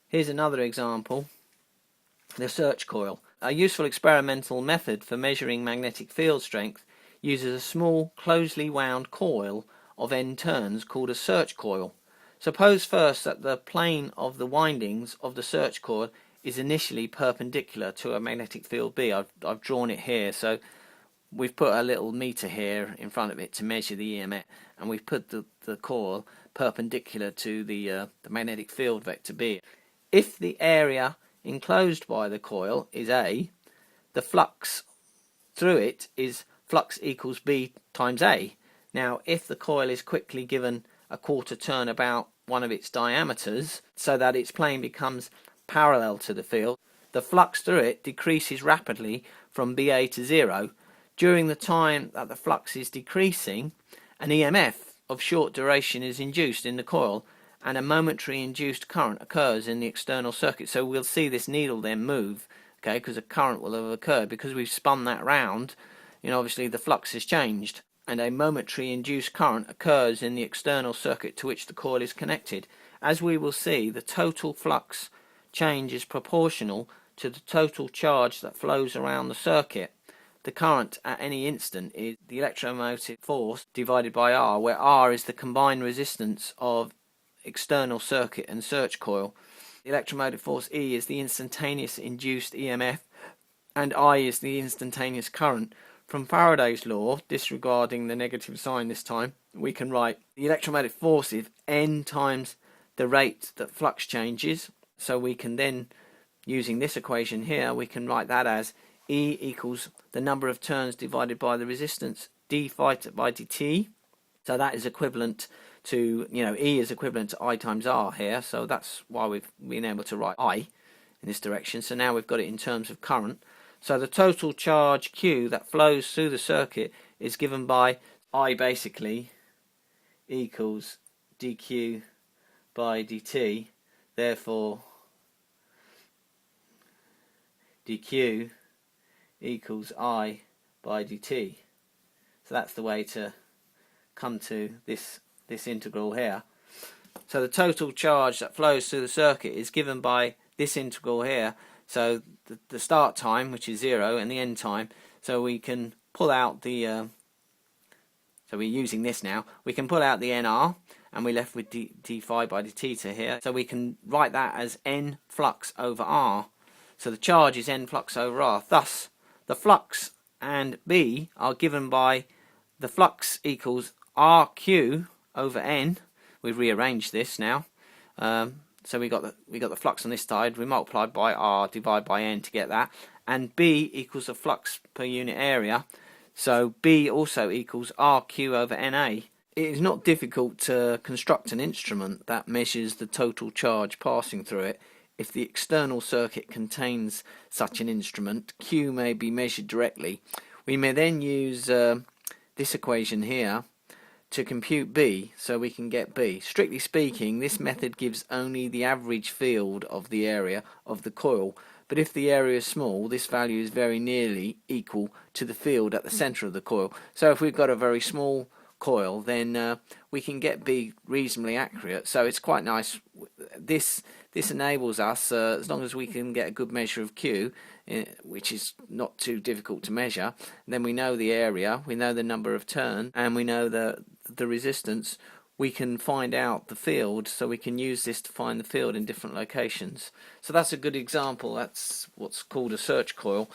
Here's another example, the search coil. A useful experimental method for measuring magnetic field strength uses a small, closely wound coil of N turns called a search coil. Suppose first that the plane of the windings of the search coil is initially perpendicular to a magnetic field B. I've drawn it here, so we've put a little meter here in front of it to measure the EMF, and we've put the coil perpendicular to the magnetic field vector B. If the area enclosed by the coil is A, the flux through it is flux equals B times A. Now, if the coil is quickly given a quarter turn about one of its diameters so that its plane becomes parallel to the field, the flux through it decreases rapidly from BA to 0. During the time that the flux is decreasing, an EMF of short duration is induced in the coil, and a momentary induced current occurs in the external circuit. So we'll see this needle then move, okay, because a current will have occurred. Because we've spun that round, obviously the flux has changed, and a momentary induced current occurs in the external circuit to which the coil is connected. As we will see, the total flux change is proportional to the total charge that flows around the circuit. The current at any instant is the electromotive force divided by R, where R is the combined resistance of external circuit and search coil. The electromotive force E is the instantaneous induced EMF, and I is the instantaneous current. From Faraday's law, disregarding the negative sign this time, we can write the electromotive force is N times the rate that flux changes. So we can then, using this equation here, we can write that as E equals the number of turns divided by the resistance d phi by dt. So that is equivalent to, E is equivalent to I times R here. So that's why we've been able to write I in this direction. So now we've got it in terms of current. So the total charge Q that flows through the circuit is given by I basically equals dQ by dt. Therefore, dQ equals I by dt. So that's the way to come to this integral here. So the total charge that flows through the circuit is given by this integral here. So the start time, which is 0, and the end time. So we can pull out the so we're using this now. We can pull out the NR, and we're left with d phi by dt to here. So we can write that as N flux over R. So the charge is N flux over R. Thus, the flux and B are given by the flux equals RQ over N. We've rearranged this now. So we got the flux on this side. We multiplied by R, divide by N to get that. And B equals the flux per unit area. So B also equals RQ over NA. It is not difficult to construct an instrument that measures the total charge passing through it. If the external circuit contains such an instrument, Q may be measured directly. We may then use this equation here to compute B, so we can get B. Strictly speaking, this method gives only the average field of the area of the coil, but if the area is small, this value is very nearly equal to the field at the center of the coil. So if we've got a very small coil, then we can get B reasonably accurate. So it's quite nice. This enables us, as long as we can get a good measure of Q, which is not too difficult to measure, then we know the area, we know the number of turns, and we know the resistance. We can find out the field, so we can use this to find the field in different locations. So that's a good example. That's what's called a search coil.